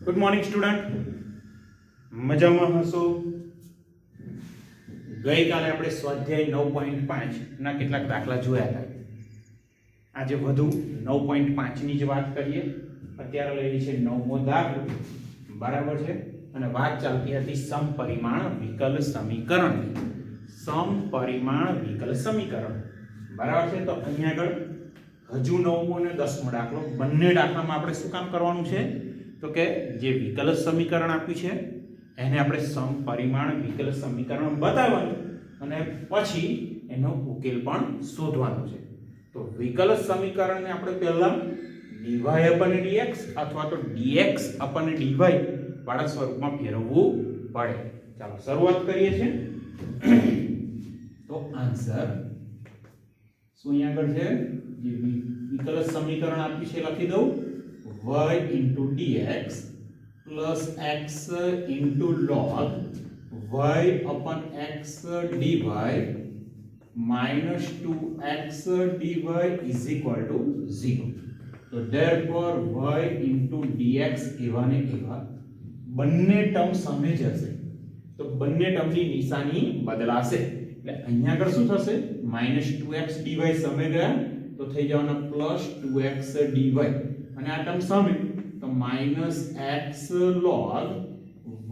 Good morning student, મજામાં હશો? ગઈકાલે આપણે સ્વાધ્યાય 9.5 ના કેટલાક દાખલા જોયા હતા. આજે વધુ 9.5 ની જ વાત કરીએ. અત્યારે લઈએ છે 9મો દાખલો, બરાબર છે? અને વાત ચાલતી હતી સમપરિમાણ વિકલ સમીકરણની. સમપરિમાણ વિકલ સમીકરણ, બરાબર છે? તો અહીંયા આગળ હજુ 9મો અને 10મો દાખલો, બંને દાખલામાં આપણે શું કામ કરવાનું છે? તો કે જે વિકલ સમીકરણ આપ્યું છે એને આપણે સમપરિમાણ વિકલ સમીકરણ બતાવવાનું અને પછી એનો ઉકેલ પણ શોધવાનો છે. તો વિકલ સમીકરણને આપણે પહેલા dy upon dx અથવા તો dx upon dy વાળા સ્વરૂપમાં ફેરવવું પડે. ચાલો શરૂઆત કરીએ છીએ. તો આન્સર શું અહીંયા આગળ છે? જે વિકલ સમીકરણ આપ્યું છે લખી દઉં, y into dx plus x into log y upon x dy minus 2x dy is equal to 0. So therefore y into dx એવા ને એવા બંને ટર્મ સામે જશે તો બંને ટર્મની નિશાની બદલાશે. એટલે અહીંયા આગળ શું થશે? -2x dy સામે ગયા તો થઈ જવાના +2x dy અને આ ટર્મ સામે તો -x log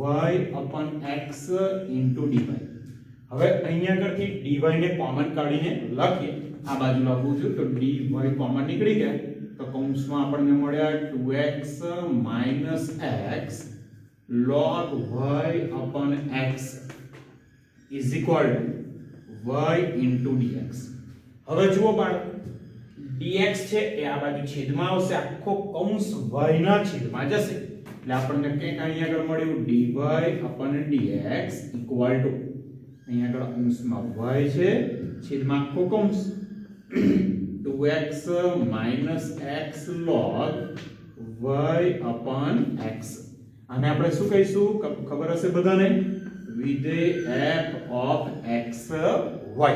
y upon x into dy. હવે અહીંયા આગળથી dy ને કોમન કાઢીને લખીએ. આ બાજુ લખું છું તો dy કોમન નીકળી ગયા તો કૌંસમાં આપણને મળ્યા 2x - x log y upon x is equal to y into dx. હવે જુઓ બાળકો, dx છે એ આ બાજુ છેદમાં આવશે, આખો કૌંસ y ના છેદમાં જશે એટલે આપણને કંઈક અહીંયા આગળ મળ્યું dy upon dx equal to અહીંયા આગળ અંશમાં y છે, છેદમાં આખો કૌંસ 2x - x log y upon x. આને આપણે શું કહીશું? ખબર હશે બધાને? વિધેય f of x y.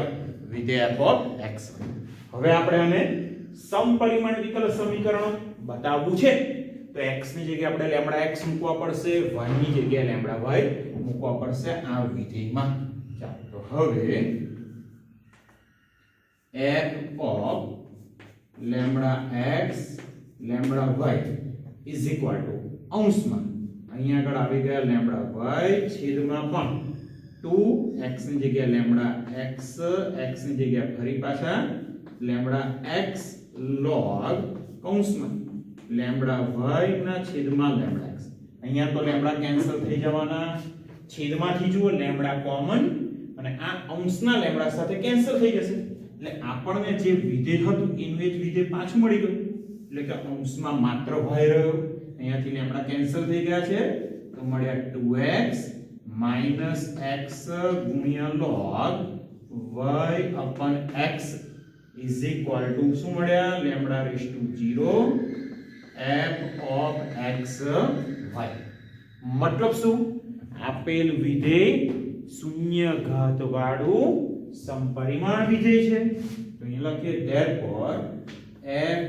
વિધેય f of x y. હવે આપણે આને સમપરિમાણ વિકલ સમીકરણ બતાવવું છે તો x ની જગ્યાએ આપણે લેમ્બડા x મૂકવા પડશે, y ની જગ્યાએ લેમ્બડા y મૂકવા પડશે આ વિધેયમાં. ચાલો તો હવે f of lambda x lambda y is equal to અંશમાં અહીંયા આગળ આવી ગયા લેમ્બડા y છેદમાં પણ 2x ની જગ્યાએ લેમ્બડા x, x ની જગ્યાએ ફરી પાછા લેમ્બડા x log કૌંસમાં લેમ્બડા y ના છેદમાં લેમ્બડા x. અહીંયા તો લેમ્બડા કેન્સલ થઈ જવાના, છેદમાંથી જુઓ લેમ્બડા કોમન અને આ અંશના લેમ્બડા સાથે કેન્સલ થઈ જશે એટલે આપણને જે વિધેય હતું એનું જ વિધેય પાછું મળી ગયું. એટલે કે અંશમાં માત્ર y રહ્યો, અહીંયાથી લેમ્બડા કેન્સલ થઈ ગયા છે તો મળ્યા 2x - x ગુણ્યા log y upon x is equal to શું મળ્યા? Lambda raise to 0 f of x y. મતલબ શું? આપેલ વિધેય શૂન્ય ઘાત વાળું સમપરિમાણ વિધેય છે તો અહીં લખીએ therefore f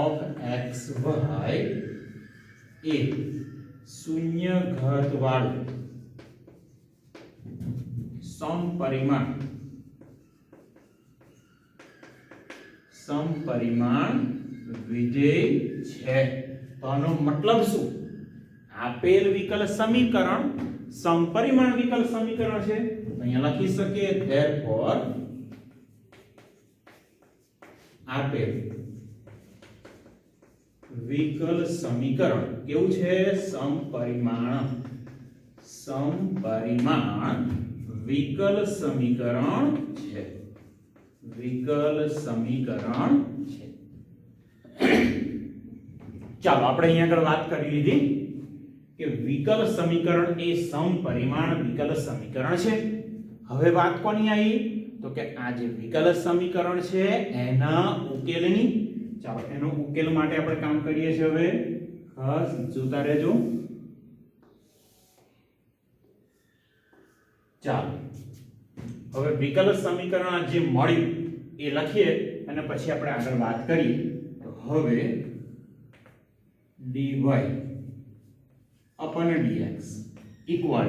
of x y એ શૂન્ય ઘાત વાળું સમપરિમાણ વિધેય છે. તો આનો મતલબ શું? આપેલ વિકલ સમીકરણ સમપરિમાણ વિકલ સમીકરણ છે તો અહીંયા લખી શકીએ therefore આપેલ વિકલ સમીકરણ કેવું છે? સમપરિમાણ વિકલ સમીકરણ છે. વિકલ સમીકરણ છે. ચાલો આપણે અહીંયા આગળ વાત કરી લીધી કે વિકલ સમીકરણ એ સમપરિમાણ વિકલ સમીકરણ છે. હવે વાત કોની આવી? તો કે આ જે વિકલ સમીકરણ છે એના ઉકેલની. ચાલો એનો ઉકેલ માટે આપણે કામ કરીએ છીએ. હવે ખાસ જોતા રહેજો. ચાલો હવે વિકલ સમીકરણ જે મળ્યું એ લખીએ અને પછી આપણે આગળ વાત કરીએ. તો હવે dy अपॉन dx इक्वल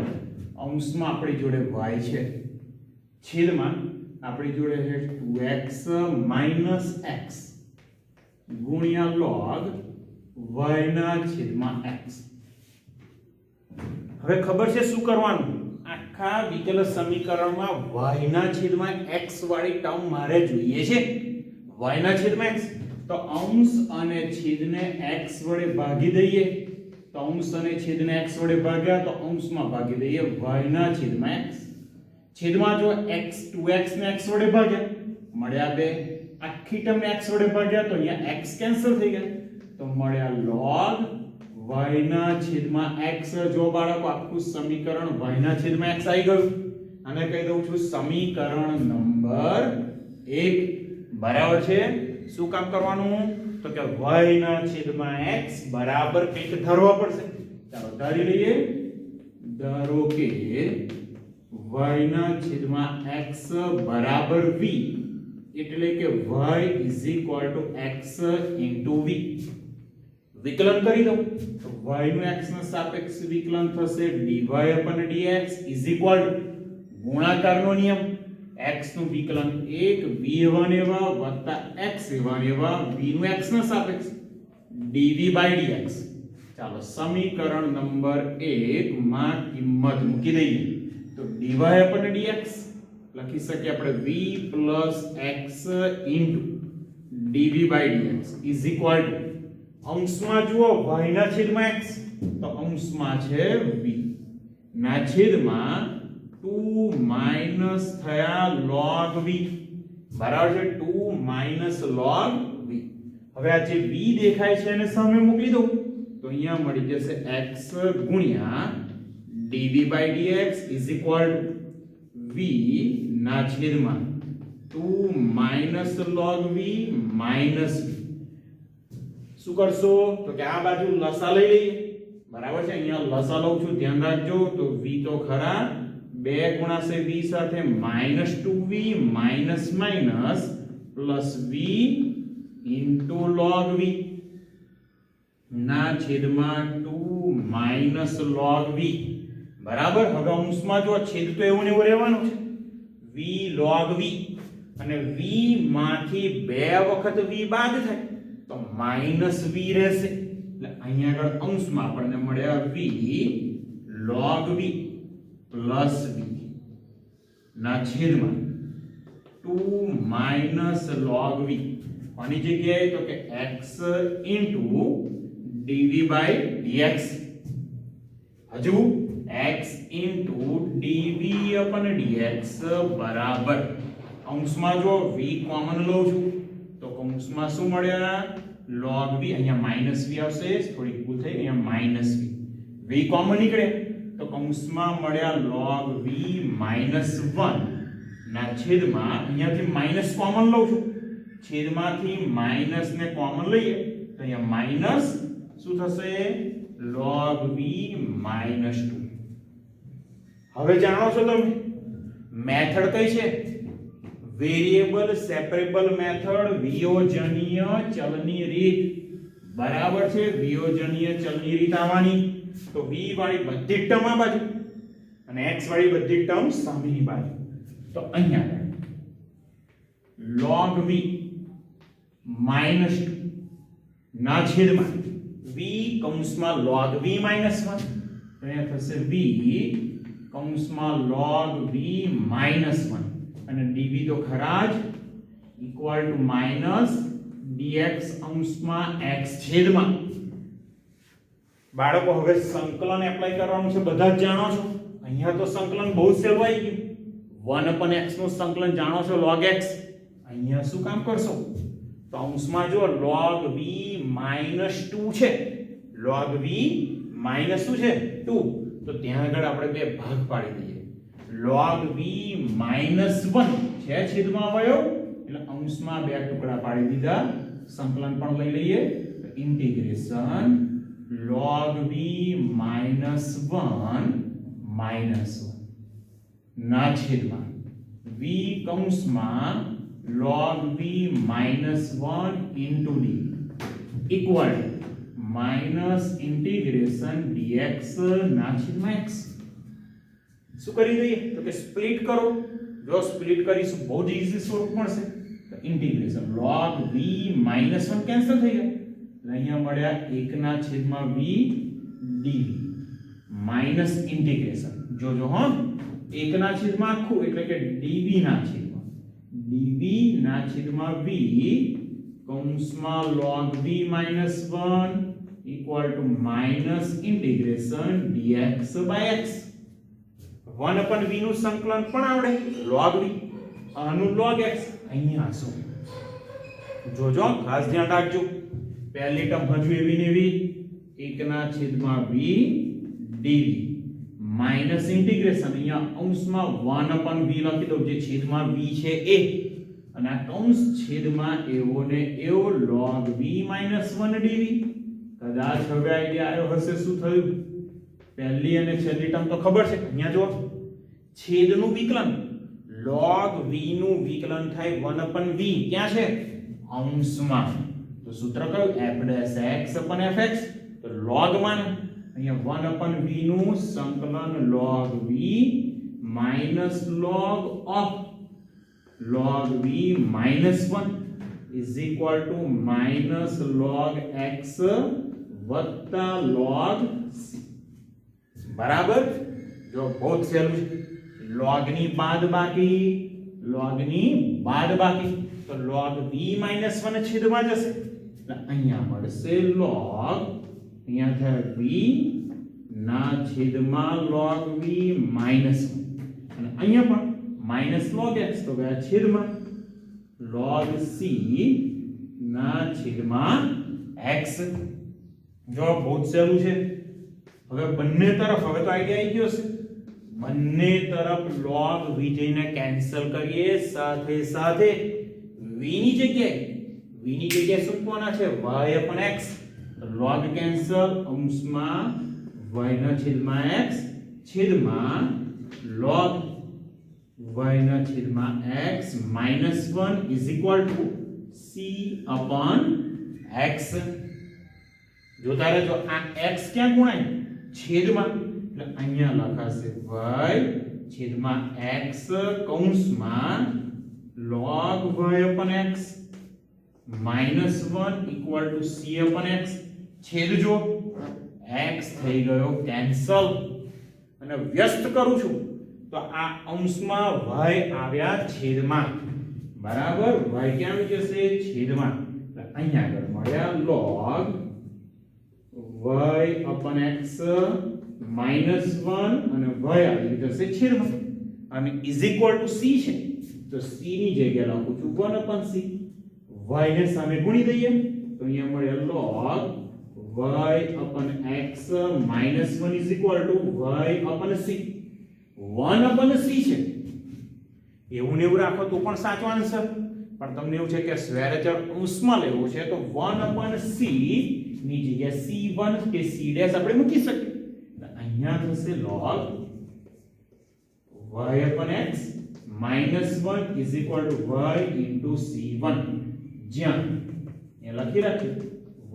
अंशમાં આપણી જોડે y છે છેદમાં આપણી જોડે છે 2x - x ગુણ્યા log y ના છેદમાં x. હવે ખબર છે શું કરવાનું, આખા વિકલ સમીકરણમાં y ના છેદમાં x વાળી ટર્મ મારે જોઈએ છે. y ના છેદમાં x તો અંશ અને છેદને x વડે ભાગી દઈએ તો અંશ અને છેદને x વડે ભાગ્યા તો અંશમાં ભાગી દઈએ y ના છેદમાં x. છેદમાં જો x 2x ને x વડે ભાગ્યા મળ્યા 2, આખી ટર્મ ને x વડે ભાગ્યા તો અહીંયા x કેન્સલ થઈ ગયા તો મળ્યા log y ના છેદમાં x. જો બાળકો આખું સમીકરણ y ના છેદમાં x આવી ગયું અને કહી દઉં છું સમીકરણ નંબર 1 બરાબર છે. શું કામ કરવાનું તો કે y ના છેદમાં x બરાબર કંઈક ધારવા પડશે. ચાલો ધારી લઈએ. ધારો કે y ના છેદમાં x બરાબર v એટલે કે y x v. વિકલન કરી દો તો y નું x ના સાપેક્ષ વિકલન થશે dy dx ગુણાકારનો નિયમ x નું વિકલન 1 v1 એવા વત્તા x એવા v નું x ના સાપેક્ષ dv/dx. ચાલો સમીકરણ નંબર 1 માં કિંમત મૂકી દઈએ તો dy/dx લખી શકીએ આપણે v + x dv/dx અંશમાં જુઓ y ના છેદમાં x તો અંશમાં છે v ના છેદમાં 2 માઈનસ થયા log v બરાબર છે 2 - log v. હવે આ જે v દેખાય છે એને સામે મૂકી દો તો અહીંયા મળી જશે x ગુણ્યા dv/dx v ના છેદમાં 2 - log v માઈનસ v. શું કરશો તો કે આ બાજુ લસા લઈ લઈએ બરાબર છે. અહીંયા લસા લઉં છું ધ્યાન રાખજો તો v તો ખરા 2 ગુણાશે v સાથે -2v minus minus plus v log v ના છેદમાં 2 - log v બરાબર. હવે અંશમાં જો છેદ તો એવું ને એવું રહેવાનું છે v log v અને v માંથી 2 વખત v બાદ થાય તો -v રહેશે એટલે અહીંયા આગળ અંશમાં આપણને મળ્યા v log v plus v ના છેદમાં 2 - log v આની જગ્યાએ તો કે x dv/dx હજુ x dv/dx બરાબર અંશમાં જો v કોમન લઉં છું તો કૌંસમાં શું મળ્યા log v. અહીંયા -v આવશે થોડી ભૂલ થઈ અહીંયા -v કોમન નીકળે તો કૌંસમાં મળ્યા log v -1 ના છેદમાં અહીંયાથી માઈનસ કોમન લઉં છું છેદમાંથી માઈનસ ને કોમન લઈએ તો અહીંયા માઈનસ શું થશે log v -2. હવે જાણો છો તમે મેથડ કઈ છે વેરિયેબલ સેપરેબલ મેથડ વિયોજનીય ચલની રીત બરાબર છે. વિયોજનીય ચલની રીત આવવાની તો v વાળી બધી ટર્મ આ બાજુ અને x વાળી બધી ટર્મ સામેની બાજુ તો અહીંયા log v -2 ના છેદમાં v કૌંસમાં log v -1 તો અહીંયા થશે v કૌંસમાં log v -1 અને dv તો ખરા જ ઇક્વલ ટુ માઈનસ dx અંશમાં x છેદમાં. બાળકો હવે સંકલન એપ્લાય કરવાનું છે બધા જ જાણો છો. અહીંયા તો સંકલન બહુ સહેલું આવી ગયું 1/x નું સંકલન જાણો છો log x. અહીંયા શું કામ કરશો તો અંશમાં જો log v -2 છે log v શું છે 2 તો ત્યાં આગળ આપણે બે ભાગ પાડી દઈએ log v -1 છે છેદમાં આવ્યો એટલે અંશમાં બે ટુકડા પાડી દીધા. સંકલન પણ લઈ લઈએ તો ઇન્ટિગ્રેશન log v -1 ના છેદમાં v કૌંસમાં log v -1 d equal minus integration dx ના છેદમાં x. શું કરી દઈએ તો કે સ્પ્લિટ કરો. જો સ્પ્લિટ કરીશું બહુ જ ઈઝી સ્વરૂપ મળશે. તો ઇન્ટિગ્રેશન log v - 1 કેન્સલ થઈ ગયા એટલે અહીંયા મળ્યા 1 ના છેદમાં v dv માઇનસ ઇન્ટિગ્રેશન જોજો હો 1 ના છેદમાં આખું એટલે કે dv ના છેદમાં v કૌંસમાં log v - 1 equal to minus integration dx by x. 1 upon v નું સંકલન પણ આવડે log v આનું log x. અહીંયા શું જોજો ખાસ ધ્યાન રાખજો. પહેલી ટર્મ હજુ એવી ને એવી 1 ના છેદમાં v dv માઇનસ ઇન્ટિગ્રેશન અહીંયા અંશમાં 1 upon v લખી દઉં જે છેદમાં v છે એ અને આ કૌંસ છેદમાં એવો ને એવો log v - 1 dv. કદાચ હવે આઈડિયા આવ્યો હશે શું થયું. પહેલી અને છેલ્લી ટર્મ તો ખબર છે. અહીંયા જો છેદનું વિકલન log v નું વિકલન થાય 1 upon v ક્યાં છે અંશમાં. તો સૂત્ર કયું f' upon fx. તો log માં અહીંયા 1 upon v નું સંકલન log v minus log of log v minus 1 is equal to minus log x વત્તા log c. બરાબર. જો બહુ સહેલું છે. log ની બાદબાકી તો log v minus 1 છેદમાં જશે એટલે અહીંયા મળશે log અહીંયા થાય v ના છેદમાં log v minus 1 અને અહીંયા પણ minus log x તો ગયા છેદમાં log c ના છેદમાં x. જો બહુ સહેલું છે. હવે બંને તરફ હવે તો આઈડિયા આવી ગયો છે. બંને તરફ log v જઈને કેન્સલ કરીએ સાથે સાથે v ની જગ્યાએ શું કોના છે y upon x. log cancel અંશમાં y ના છેદમાં x છેદમાં log y ના છેદમાં x minus 1 is equal to c upon x. જોતા રહેજો આ x ક્યાં ગુણાય છેદમાં એટલે અહીંયા લખાશે y છેદમાં x કૌંસમાં log y upon x minus 1 equal to c upon x. છેદ જો x થઈ ગયો કેન્સલ અને વ્યસ્ત કરું છું તો આ અંશમાં y આવ્યા છેદમાં. બરાબર. y ક્યાં આવી જશે છેદમાં એટલે અહીંયા આગળ મળ્યા log y upon x minus 1 અને y આવી જશે છેદમાં અને is equal to c છે તો c ની જગ્યાએ લખું છું 1 upon c. y ને સામે ગુણી દઈએ તો અહીંયા મળે log y upon x minus 1 is equal to y upon c. 1 upon c છે એવું ને એવું રાખો તો પણ સાચો આન્સર. પણ તમને એવું છે કે સ્વેરચર અંશમાં લેવો છે તો 1 upon c ની જગ્યાએ c1 કે c' આપણે મૂકી શકીએ. અહીંયા થશે log y upon x minus 1 is equal to y into c1 જ્યાં એ લખી રાખીએ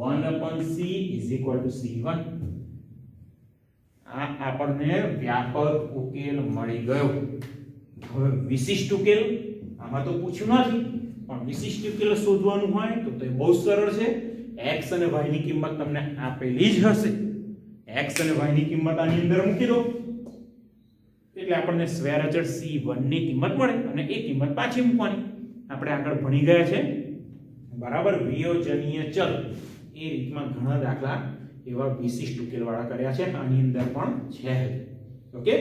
1 upon c is equal to c1. આ આપણને વ્યાપક ઉકેલ મળી ગયો. હવે વિશિષ્ટ ઉકેલ આમાં તો પૂછ્યું નથી પણ વિશિષ્ટ ઉકેલ શોધવાનું હોય તો તે બહુ સરળ છે. x અને y ની કિંમત તમને આપેલી જ હશે. x અને y ની કિંમત આની અંદર મૂકી દો એટલે આપણને સ્વેરચર c1 ની કિંમત મળે અને એ કિંમત પાછી મૂકવાની. આપણે આગળ ભણી ગયા છે બરાબર વિયોજનીય ચલ એ રીતમાં ઘણા દાખલા એવા વિશિષ્ટ ઉકેલ વાળા કર્યા છે. આની અંદર પણ છે. ઓકે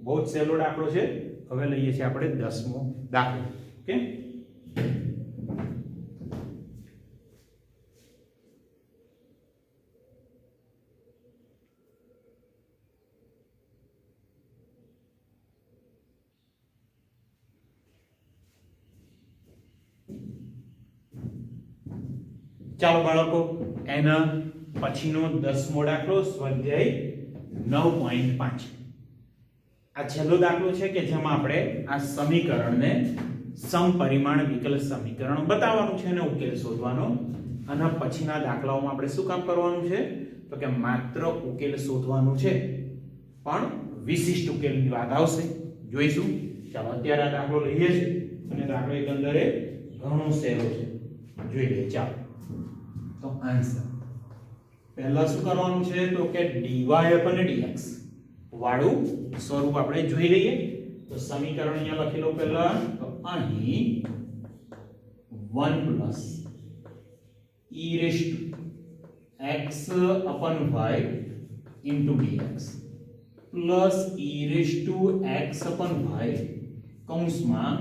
બહુ જ સહેલો દાખલો છે. હવે લઈએ છીએ આપણે 10મો દાખલો. ઓકે ચાલો બાળકો એના પછીનો 10મો દાખલો સ્વાધ્યાય 9.5. આ છેલ્લો દાખલો છે કે જેમાં આપણે આ સમીકરણને સમપરિમાણ વિકલ સમીકરણ બતાવવાનું છે અને ઉકેલ શોધવાનો આના પછીના દાખલાઓમાં આપણે શું કામ કરવાનું છે તો કે માત્ર ઉકેલ શોધવાનું છે, પણ વિશિષ્ટ ઉકેલની વાત આવશે, જોઈશું. ચાલો અત્યારે આ દાખલો લઈએ છીએ અને દાખલો એકંદરે ઘણો સહેલો છે, જોઈ લઈએ. ચાલો તો આન્સર પહેલા શું કરવાનું છે તો કે dy upon dx વાળું સ્વરૂપ આપણે જોઈ લઈએ. તો સમીકરણ અહીંયા લખી લો પહેલા. તો અહીં 1 plus e raised to x upon y into dx plus e raised to x upon y કૌંસમાં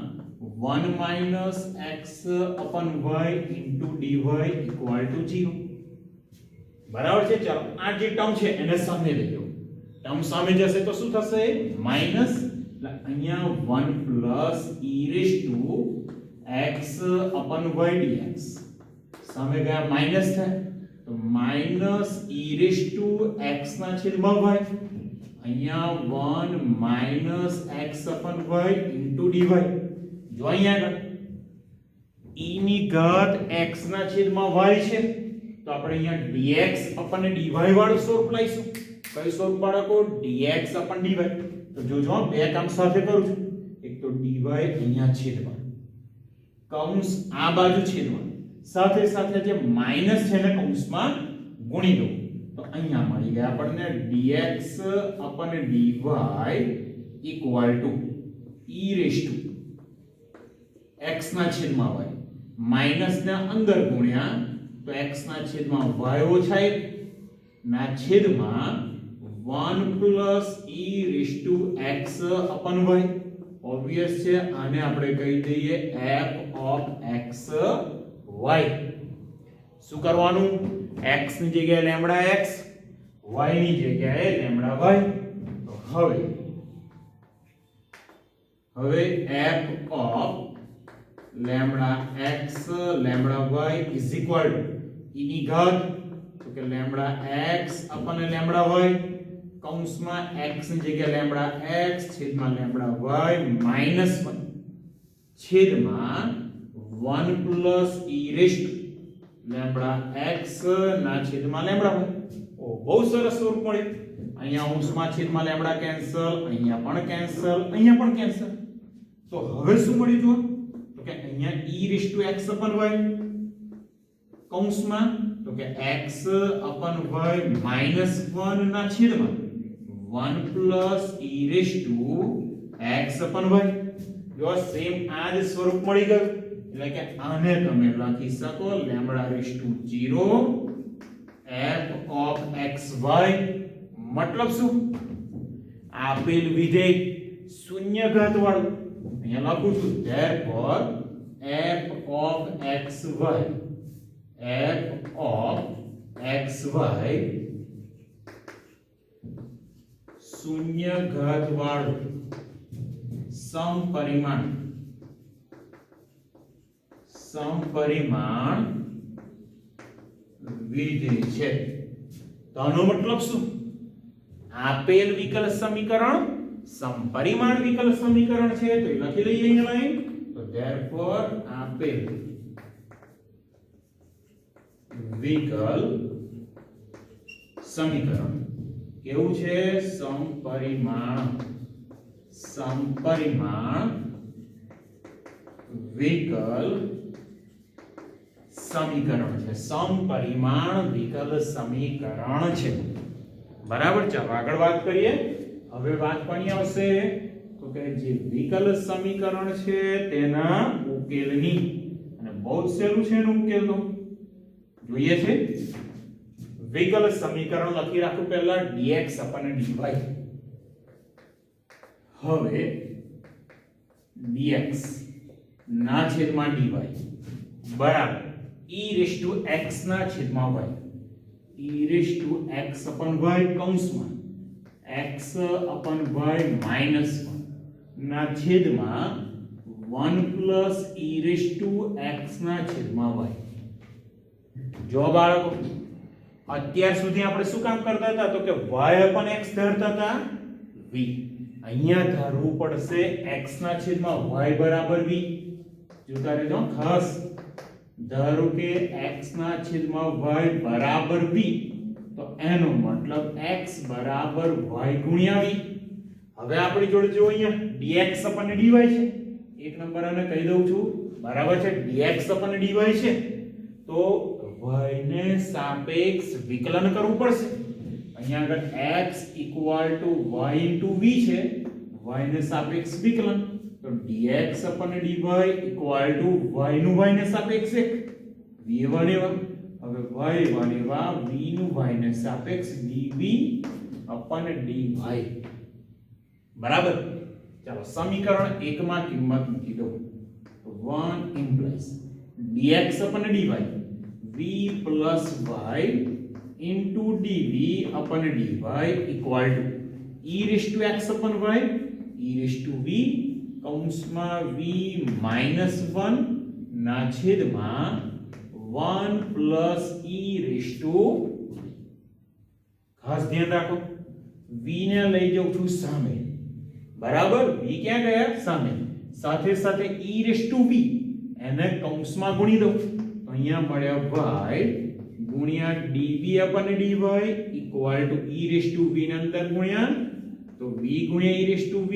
1 minus x upon y into dy equal to 0. બરાબર છે. ચાલો આ જે ટર્મ છે એને સામે લઈ લો. ટર્મ સામે જશે તો શું થશે? માઈનસ. એટલે અહીંયા 1 plus e raised to x upon y dx સામે ગયા માઈનસ થાય તો minus e raised to x ના છેદમાં y. અહીંયા 1 minus x upon y into dy. જો અહીંયા e ની ઘાત x ના છેદમાં y છે તો આપણે અહીંયા dx upon dy વાળું સ્વરૂપ લઈશું. કયું સ્વરૂપ બાળકો? dx upon dy. તો જોજો બે કામ સાથે કરું છું. એક તો dy અહીંયા છેદમાં, કૌંસ આ બાજુ છેદમાં, સાથે સાથે જે માઈનસ છે ને કૌંસમાં ગુણી દો. તો અહીંયા મળી ગયા આપણને dx upon dy equal to e raised to x ના છેદમાં y માઈનસ ના અંદર ગુણ્યા તો x ના છેદમાં y ઓછા 1 ના છેદમાં 1 plus e raised to x upon y. Obvious છે, આને આપણે કહી દઈએ f of x y. શું કરવાનું? x ની જગ્યાએ લેમ્બડા x, y ની જગ્યાએ લેમ્બડા y. તો હવે f of lambda x lambda y is equal to e ની ઘાત તો કે lambda x upon lambda y કૌંસમાં x ની જગ્યાએ લેમ્બડા x છેદમાં લેમ્બડા y minus 1 છેદમાં 1 plus e raised to lambda x ના છેદમાં લેમ્બડા y. ઓ બહુ સરસ સ્વરૂપ મળ્યું. અહીંયા અંશમાં છેદમાં લેમ્બડા કેન્સલ, અહીંયા પણ કેન્સલ, અહીંયા પણ કેન્સલ. તો હવે શું મળ્યું જુઓ તો કે અહીંયા e raised to x upon y કૌંસમાં તો કે x upon y minus 1 ના છેદમાં 1 plus e raised to x upon y. જો સેમ આ જ સ્વરૂપ મળી ગયું. એટલે કે આને તમે લખી શકો lambda raised to 0 f of xy. મતલબ શું? આપેલ વિધેય શૂન્ય ઘાત વાળું અહીંયા લખું છું therefore f of xy શૂન્ય ઘાત વાળું સમપરિમાણ વિધેય છે. તો આનો મતલબ શું? આપેલ વિકલ સમીકરણ સમપરિમાણ વિકલ સમીકરણ છે. તો લખી લઈએ અહીંયા લાઈન. તો therefore આપેલ વિકલ સમીકરણ કેવું છે? સમપરિમાણ વિકલ સમીકરણ છે. સમપરિમાણ વિકલ સમીકરણ છે. બરાબર. ચાલો આગળ વાત કરીએ. હવે વાત કોની આવશે તો કે જે વિકલ સમીકરણ છે તેના ઉકેલની. અને બહુ જ સહેલું છે એનો ઉકેલ. તો જોઈએ છે વિકલ સમીકરણ લખી રાખું પહેલા dx upon dy. હવે dx ના છેદમાં dy બરાબર e raised to x ના છેદમાં y. e raised to x upon y કૌંસમાં x upon y minus 1 ના છેદમાં 1 plus e raised to x ના છેદમાં y. જો બાળકો અત્યાર સુધી આપણે શું કામ કરતા હતા તો કે y upon x ધરતા હતા v. અહીંયા ધારવું પડશે x ના છેદમાં y બરાબર v. જોતા રહેજો ખાસ. ધારો કે x ના છેદમાં y બરાબર v, તો એનો મતલબ x બરાબર y ગુણ્યા v. હવે આપણી જોડે જો અહીંયા dx અને dy છે, એક નંબર આને કહી દઉં છું, બરાબર છે. dx અને dy છે તો y ને સાપેક્ષ વિકલન કરવું પડશે. અહીંયા આગળ x y v છે, y ને સાપેક્ષ વિકલન, તો dx dy y નું y ને સાપેક્ષ એક v1 એવા. હવે y1 એવા v નું y ને સાપેક્ષ dv dy. બરાબર. ચાલો સમીકરણ 1 માં કિંમત મૂકી દો. તો 1 implies dx dy v plus y into dv dy equal to e raised to x upon y e raised to v કૌંસમાં v minus 1 ના છેદમાં 1 plus e raised to, ખાસ ધ્યાન રાખો, v ને લઈ જાઉં છું સામે, બરાબર. v ક્યાં ગયા? સામે. સાથે સાથે e raised to v એને કૌંસમાં ગુણી દઉં, તો અહીંયા મળ્યા y ગુણ્યા dv dy equal to e raised to v ને અંદર ગુણ્યા, તો v ગુણ્યા e raised to v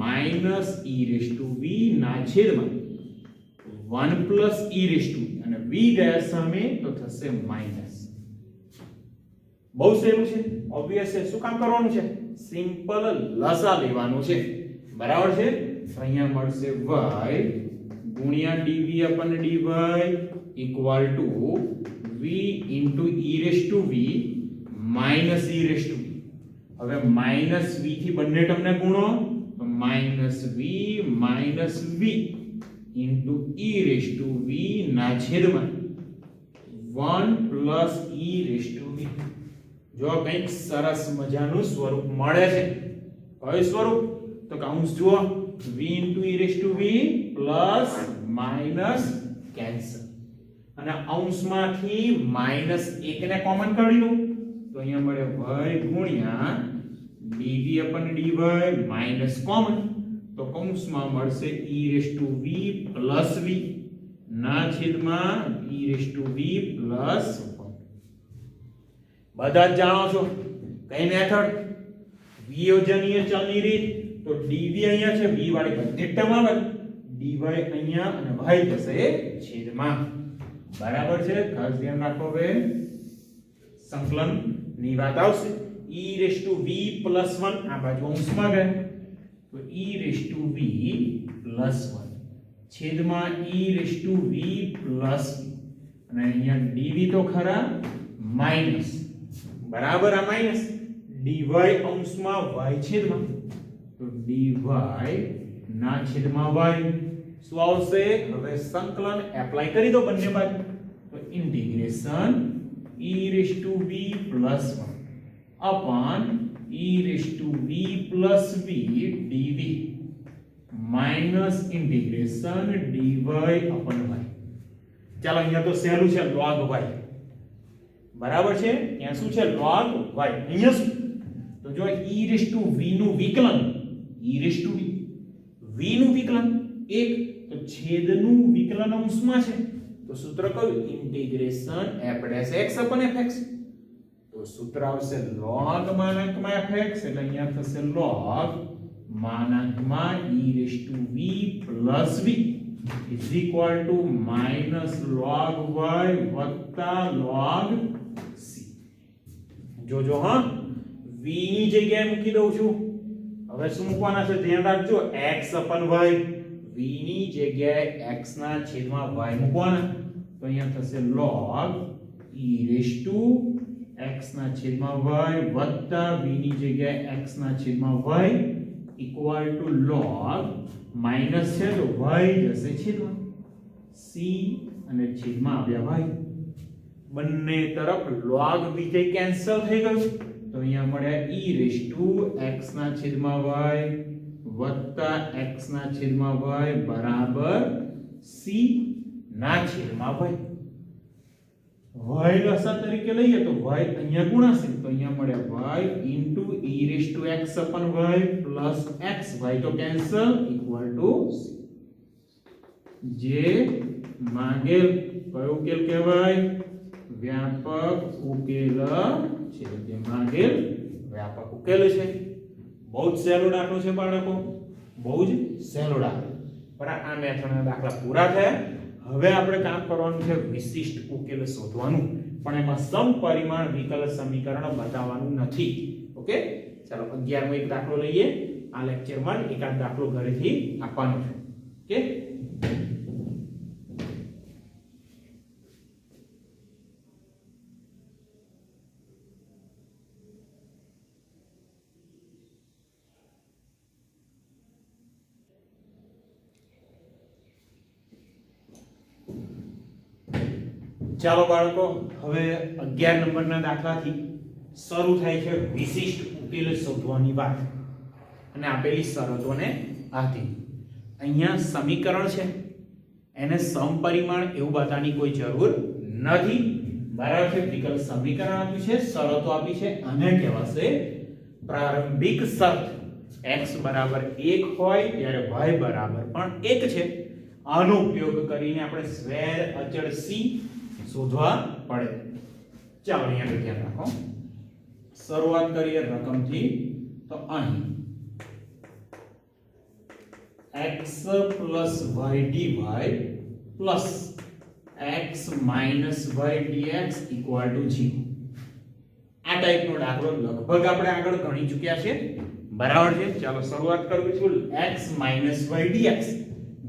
minus e raised to v ના છેદમાં 1 plus e raised to, અને v ગયા સામે તો થશે માઈનસ. બહુ સહેલું છે, ઓબ્વિયસ છે. શું કામ કરવાનું છે? સિમ્પલ લસા લેવાનું છે, બરાબર છે. તો અહીંયા મળશે y ગુણ્યા dv dy equal to v into e raised to v minus e raised to v. હવે માઈનસ v થી બંને ટર્મને ગુણો, તો minus v into e raised to v ના છેદમાં 1 plus e raised to v. જો કંઈક સરસ મજાનું સ્વરૂપ મળે છે. કયું સ્વરૂપ? તો કૌંસ જુઓ, v into e raised to v plus minus cancel, અને અંશમાંથી માઈનસ 1 ને કોમન કાઢી લો, તો અહીંયા મળે y ગુણ્યા dv dy માઈનસ કોમન, તો કૌંસમાં મળશે e raised to v plus v ના છેદમાં e raised to v plus 1. બધા જ જાણો છો કઈ મેથડ? વિયોજનીય ચલની રીત. તો dv અહીંયા છે, v વાળી બધી ટર્મ આવે, dy અહીંયા અને y થશે છેદમાં. બરાબર છે. ખાસ ધ્યાન રાખો. હવે સંકલન ની વાત આવશે. e raised to v plus 1 આ બાજુ અંશમાં ગયા, તો e raised to v plus 1 છેદમાં e raised to v plus v, અને અહીંયા dv તો ખરા માઈનસ, બરાબર. આ માઈનસ dy અંશમાં y છેદમાં, તો dy ના છેદમાં y શું આવશે? હવે સંકલન એપ્લાય કરી દો બંને બાજુ, તો integration e raised to v plus 1 upon e raised to v plus v dv minus integration dy upon y. ચાલો અહીંયા તો સહેલું છે, log y, બરાબર છે. ત્યાં શું છે? log y. અહીંયા શું? તો જો e raised to v નું વિકલન, e raised to v નું વિકલન 1, તો છેદનું વિકલન અંશમાં છે, તો સૂત્ર કયું? Integration f dash x upon fx. તો સૂત્ર આવશે log માનાંકમાં fx, એટલે અહીંયા થશે log માનાંકમાં e raised to v plus v is equal to minus log y વત્તા log c. જોજો હા, v ની જગ્યાએ મૂકી દઉં છું. હવે શું મૂકવાના છે? ધ્યાન રાખજો, x upon y. v ની જગ્યાએ x ના છેદમાં y મૂકવાના, તો અહીંયા થશે log e raised to x ના છેદમાં y વત્તા v ની જગ્યાએ x ના છેદમાં y equal to log minus છે તો y જશે છેદમાં c અને છેદમાં આવ્યા y. બંને તરફ log વિજય કેન્સલ થઈ ગયું, તો અહીંયા મળ્યા e raised to x ના છેદમાં y વત્તા x ના છેદમાં y બરાબર c ના છેદમાં y. y લસા તરીકે લઈએ તો y અહીંયા ગુણાશે, તો અહીંયા મળે y into e raised to x upon y plus x, y તો કેન્સલ, equal to c. જે માંગેલ કયો ઉકેલ કહેવાય? વ્યાપક ઉકેલ છે. તે માંગેલ વ્યાપક ઉકેલ છે. બહુ જ સહેલો દાખલો છે બાળકો, બહુ જ સહેલો દાખલો. પણ આ મેથડના દાખલા પૂરા થયા. હવે આપણે કામ કરવાનું છે વિશિષ્ટ ઉકેલ શોધવાનું, પણ એમાં સમપરિમાણ વિકલ સમીકરણ બતાવવાનું નથી. ઓકે, ચાલો 11મો એક દાખલો લઈએ. આ લેક્ચરમાં એકાદ દાખલો ઘરેથી આપવાનો છે. ઓકે, ચાલો બાળકો, હવે 11 નંબરના દાખલાથી શરૂ થાય છે વિશિષ્ટ ઉકેલ શોધવાની વાત, અને આપેલી શરતોને આધીન. અહીંયા સમીકરણ છે, એને સમપરિમાણ એવું બતાવવાની કોઈ જરૂર નથી. બરાબર છે? વિકલ સમીકરણ આપ્યું છે, શરતો આપી છે, આને કહેવાશે પ્રારંભિક શરત. x બરાબર 1 હોય ત્યારે y બરાબર પણ 1 છે. આનો ઉપયોગ કરીને આપણે સ્વેર અચળ c શોધવા પડે. ચાલો અહીંયા ધ્યાન રાખો. શરૂઆત કરીએ રકમથી. તો અહીં x + y dy plus x - y dx = 0. આ ટાઈપનો દાખલો લગભગ આપણે આગળ ગણી ચૂક્યા છે. બરાબર છે? ચાલો શરૂઆત કરવી છું. x - y dx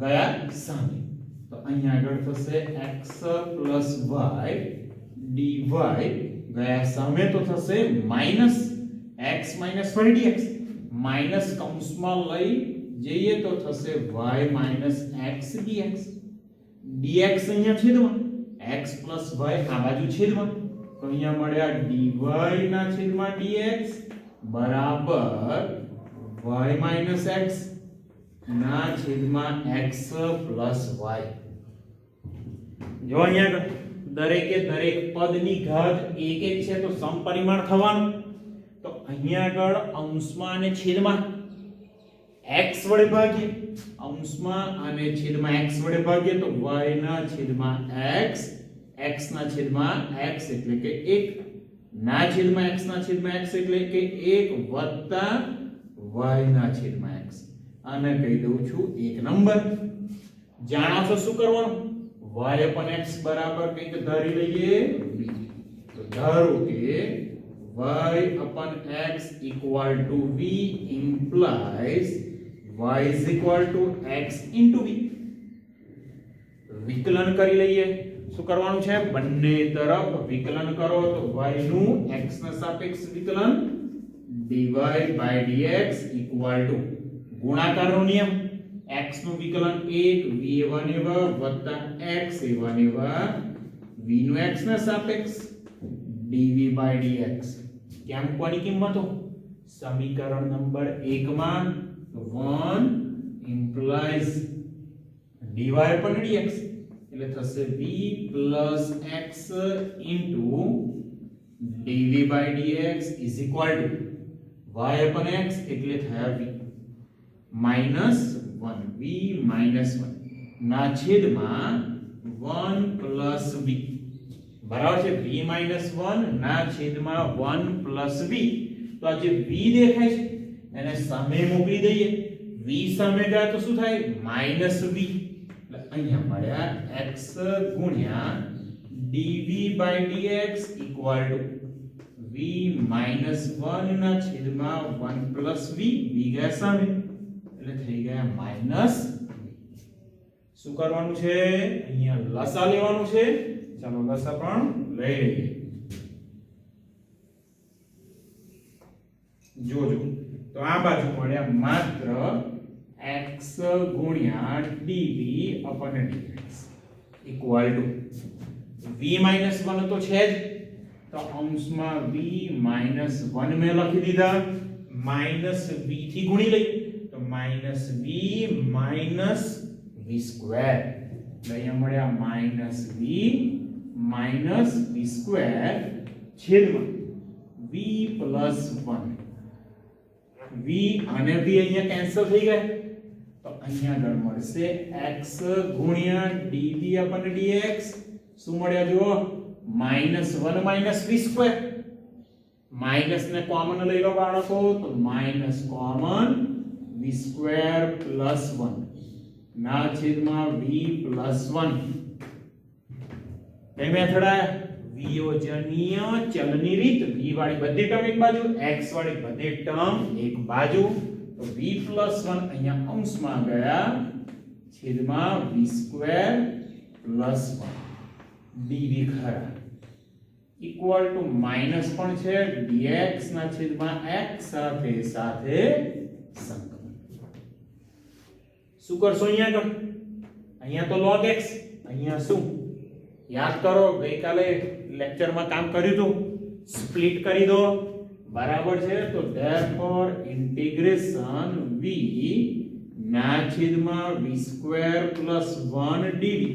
ગયા સામે, તો અહીંયા આગળ થશે x + y dy ગયા સામે, તો થશે minus x - y dx. Minus કૌંસમાં લઈ જઈએ તો થશે y - x dx. dx અહીંયા છેદમાં, x + y આ બાજુ છેદમાં, તો અહીંયા મળ્યા dy ના છેદમાં dx બરાબર y - x ના છેદમાં x + y. જો અહીંયા દરેકે દરેક પદની ઘાત 1 1 છે, તો સમપરિમાણ થવાનું. તો અહીંયા આગળ અંશમાં અને છેદમાં x વડે ભાગીએ, અંશમાં અને છેદમાં x વડે ભાગીએ તો y ના છેદમાં x, x ના છેદમાં x એટલે કે 1, ના છેદમાં x ના છેદમાં x એટલે કે 1 વત્તા y ના છેદમાં x. આને કહી દઉં છું 1 નંબર. જાણો છો શું કરવાનું? y/x બરાબર કંઈક ધારી લઈએ v. તો ધારો કે y/x = v implies y = x * v. વિકલન કરી લઈએ. શું કરવાનું છે? બંને તરફ વિકલન કરો. તો y નું x ના સાપેક્ષ વિકલન dy/dx = ગુણાકારનો નિયમ. x નું વિકલન 1 v1 x a1 v નું x ના સાપેક્ષ dv/dx. કેમ કોની કિંમતો? સમીકરણ નંબર 1 માં 1 implies dy/dx એટલે થશે v + x * dv/dx = y/x એટલે થયા v -1 v -1 ના છેદમાં 1 + v. બરાબર છે? v -1 ના છેદમાં 1 + v. તો આ જે v દેખાય છે એને સામે મોકલી દઈએ. v સામે ગયા તો શું થાય? -v. એટલે અહીંયા મળ્યા x * dv/dx = v -1 ના છેદમાં 1 + v. v ગયા સામે એટલે થઈ ગયા -v. શું કરવાનું છે? અહીંયા લસા લેવાનું છે. ચાલો લસા પણ લઈ લઈએ. જોજો, તો આ બાજુ મળ્યા માત્ર x * dv/dx = v -1 તો છે જ, તો અંશમાં v -1 મેં લખી દીધા. -v થી ગુણી લઈએ તો -v - v². અહીંયા મળ્યા -v - v² છેદમાં v + 1. v અને v અહીંયા કેન્સલ થઈ ગયા, તો અહીંયા આગળ મળશે x ગુણ્યા dv upon dx શું મળ્યા જુઓ -1 - v સ્ક્વેર માઈનસ ને કોમન લઈ લો બાળકો તો minus common v square plus 1 ના છેદમાં v પ્લસ 1 કઈ મેથડ આ વિયોજનીય ચલની રીત v વાળી બધી ટર્મ એક બાજુ x વાળી બધી ટર્મ એક બાજુ તો v પ્લસ 1 અહીંયા અંશમાં ગયા છેદમાં v સ્ક્વેર પ્લસ 1 dv ખરા ઇક્વલ ટુ માઈનસ પણ છે dx ના છેદમાં x સાથે સાથે સંકલન શું કરશો અહીંયા આગળ અહીંયા તો log x અહીંયા શું याद करो गईकाले लेक्चर में काम कर्યું હતું स्प्लिट કરી દો બરાબર છે તો therefore इंटीग्रेशन v ના છેદમાં v square plus 1 dv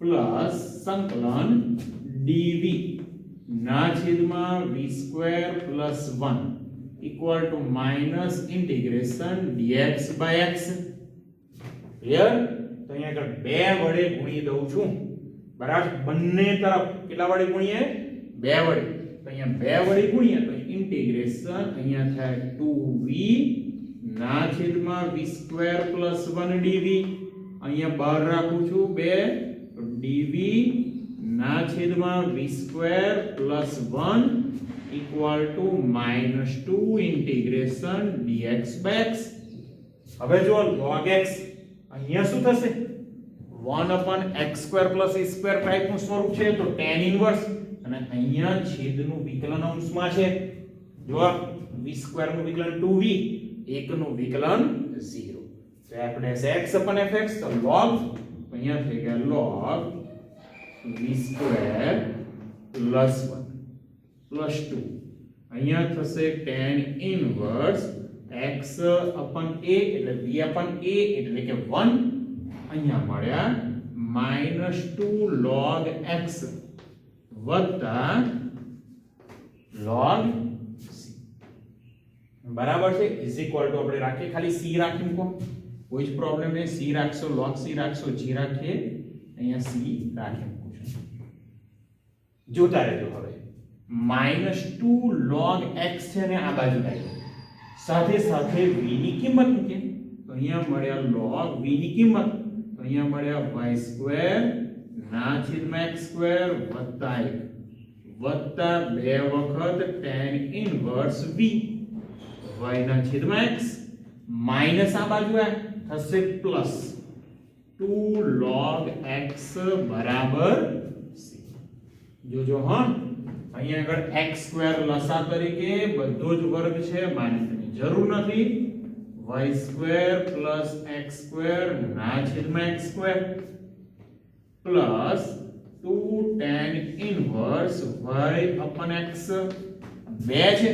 plus સંકલન dv ના છેદમાં v square plus 1 equal to minus integration dx by x clear તો અહીંયા આગળ બે વડે ગુણી દઉં છું બરાબર બંને તરફ કેટલા વડે ગુણીએ બે વડે તો અહીંયા બે વડે ગુણીએ તો ઇન્ટિગ્રેશન અહીંયા થાય 2v ના છેદમાં v સ્ક્વેર પ્લસ 1 dv અહીંયા બહાર રાખું છું બે તો dv ના છેદમાં v square plus 1 equal to -2 integration dx by x હવે જો log x અહીંયા શું થશે 1 upon x square plus a square type નું સ્વરૂપ છે તો tan ઇન્વર્સ અને અહીંયા છેદનું વિકલન અંશમાં છે જો v સ્ક્વેર નું વિકલન 2v 1 નું વિકલન 0 તો આપણે x upon fx તો log અહીંયા થઈ ગયા log v square plus 1 plus 2 અહીંયા થશે tan inverse x upon a એટલે v upon a એટલે કે 1 અહીંયા મળ્યા -2 log x વત્તા log c બરાબર છે ઇઝ ઇક્વલ ટુ આપણે રાખીએ ખાલી c રાખી મૂકો કોઈ જ પ્રોબ્લેમ નહીં c રાખશો log c રાખશો g રાખીએ અહીંયા c રાખી મૂકો છો જોતા રહેજો હવે -2 log x છે ને આ બાજુ લાવ્યો સાથે સાથે v ની કિંમત મૂકીએ તો અહીંયા મળ્યા log v ની કિંમત અહીંયા મળ્યા y સ્ક્વેર ના છેદમાં x સ્ક્વેર વત્તા 1 વત્તા 2 વખત tan ઇન્વર્સ v y ના છેદમાં x માઈનસ આ બાજુ થશે પ્લસ 2 log x બરાબર c જોજો હા અહીંયા આગળ x સ્ક્વેર લસા તરીકે બધો જ વર્ગ છે માનવાની જરૂર નથી y square plus x square ના છેદમાં x square plus 2 tan inverse y upon x બે છે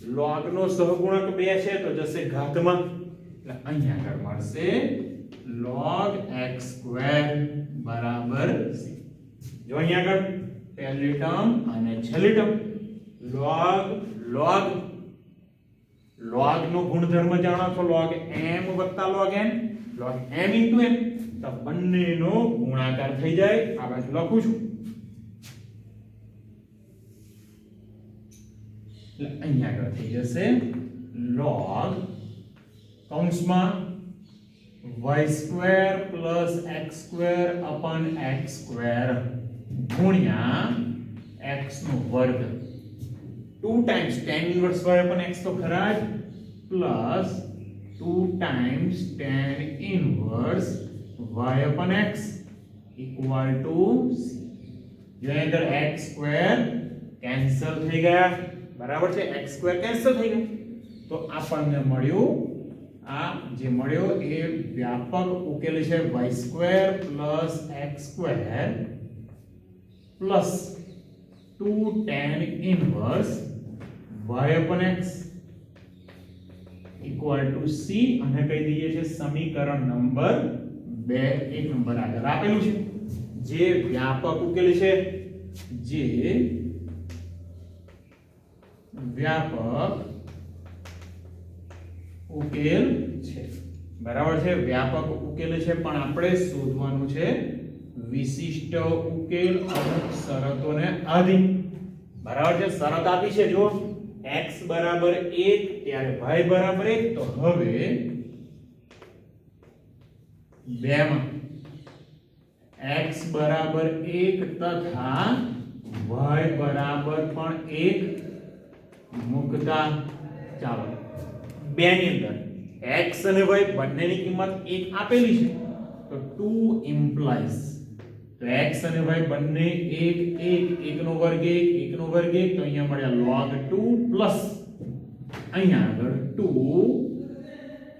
log નો સહગુણક બે છે તો જશે ઘાતમાં એટલે અહીંયા આગળ મળશે log x square બરાબર c જો અહીંયા આગળ પહેલી ટર્મ અને છેલ્લી ટર્મ log નો ગુણધર્મ જાણો છો log m વત્તા log n log m into n તો બંનેનો ગુણાકાર થઈ જાય આ બાજુ લખું છું એટલે અહીંયા આગળ થઈ જશે log કૌંસમાં y square plus x square upon x square ગુણ્યા x નો વર્ગ 2 times tan inverse y upon x તો ખરા જ plus 2 times tan inverse y upon x equal to c જો અંદર x square કેન્સલ થઈ ગયા બરાબર છે x square કેન્સલ થઈ ગયા તો આપણને મળ્યું આ જે મળ્યો એ વ્યાપક ઉકેલ છે y square plus x square plus 2 tan inverse y upon x equal to c અને કહી દઈએ છે સમીકરણ નંબર 2 એક નંબર આગળ આપેલું છે જે વ્યાપક ઉકેલ છે જે વ્યાપક ઉકેલ છે બરાબર છે, વ્યાપક ઉકેલ છે, પણ આપણે શોધવાનું છે વિશિષ્ટ ઉકેલ અમુક શરતોને આધીન. બરાબર છે, શરત આપી છે જો x બરાબર 1 ત્યારે y બરાબર 1, તો હવે બેમાં x બરાબર 1 તથા y બરાબર પણ 1 મૂકતા ચાલો બે ની અંદર x અને y બંનેની કિંમત 1 આપેલી છે, તો 2 ઇમ્પ્લાઇઝ તો x અને y બંને 1 1 1 નો વર્ગ 1 1 નો વર્ગ 1, તો અહીંયા મળ્યા log 2 પ્લસ અહીંયા આગળ 2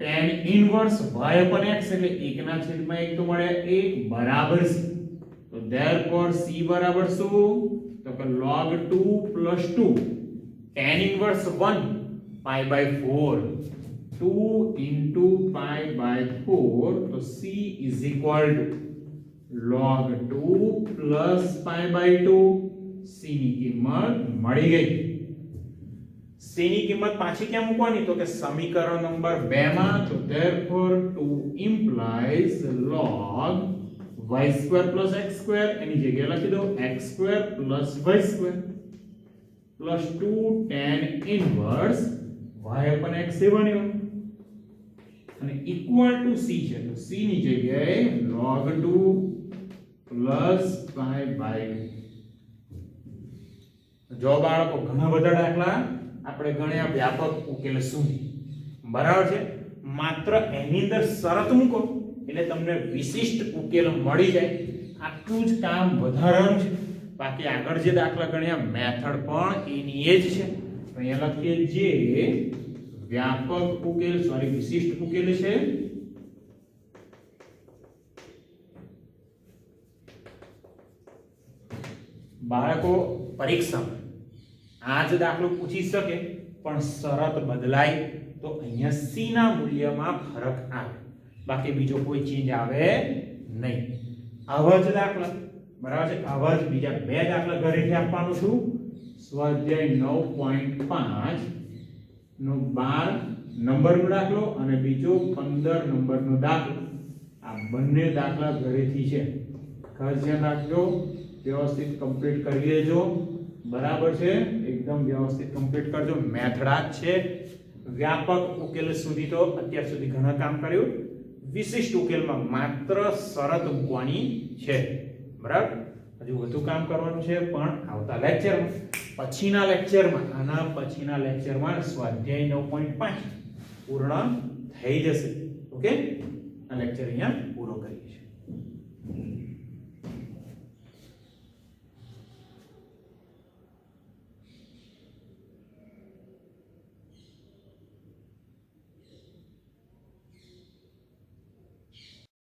tan inverse y upon x એટલે 1 ના છેદમાં 1 તો મળ્યા 1 બરાબર c. તો therefore c બરાબર શું? તો કે log 2 plus 2 tan inverse 1 pi by 4 2 into pi by 4, તો c is equal to log 2 plus pi by 2. c ની કિંમત મળી ગઈ. c ની કિંમત પાછી ક્યાં મૂકવાની? તો કે સમીકરણ નંબર 2 માં. તો therefore 2 implies log y square plus x square, એની જગ્યાએ લખી દો x square plus y square plus 2 tan inverse y upon x એ બન્યો અને equal to c છે, તો c ની જગ્યાએ log 2 plus pi by 2. જો બાળકો ઘણા બધા દાખલા આપણે ગણ્યા વ્યાપક ઉકેલ સુધી, બરાબર છે, માત્ર એની અંદર શરત મૂકો એટલે તમને વિશિષ્ટ ઉકેલ મળી જાય. આટલું જ કામ વધારાનું છે. બાકી આગળ જે દાખલા ગણ્યા મેથડ પણ એની જ છે. તો અહીંયા લખીએ જે વ્યાપક ઉકેલ વિશિષ્ટ ઉકેલ છે બાળકો પરીક્ષામાં આ જ દાખલો પૂછી શકે, પણ શરત બદલાય તો અહીંયા c ના મૂલ્યમાં ફરક આવે, બાકી બીજો કોઈ ચેન્જ આવે નહીં. આવા જ દાખલા, બરાબર છે, આવા જ બીજા બે દાખલા ઘરેથી આપવાનું છું. સ્વાધ્યાય 9.5 નો 12 નંબરનો દાખલો અને બીજો 15 નંબરનો દાખલો. આ બંને દાખલા ઘરેથી છે, ખાસ ધ્યાન રાખજો, વ્યવસ્થિત કમ્પ્લીટ કરી લેજો. બરાબર છે, એકદમ વ્યવસ્થિત કમ્પ્લીટ કરજો. મેથડ આ જ છે. વ્યાપક ઉકેલ સુધી તો અત્યાર સુધી ઘણા કામ કર્યું. વિશિષ્ટ ઉકેલમાં માત્ર શરત મૂકવાની છે. બરાબર, હજુ વધુ કામ કરવાનું છે, પણ આવતા લેક્ચરમાં, પછીના લેક્ચરમાં, આના પછીના લેક્ચરમાં સ્વાધ્યાય 9.5 પૂર્ણ થઈ જશે. ઓકે, આ લેક્ચર અહીંયા પૂરો કરીએ છીએ.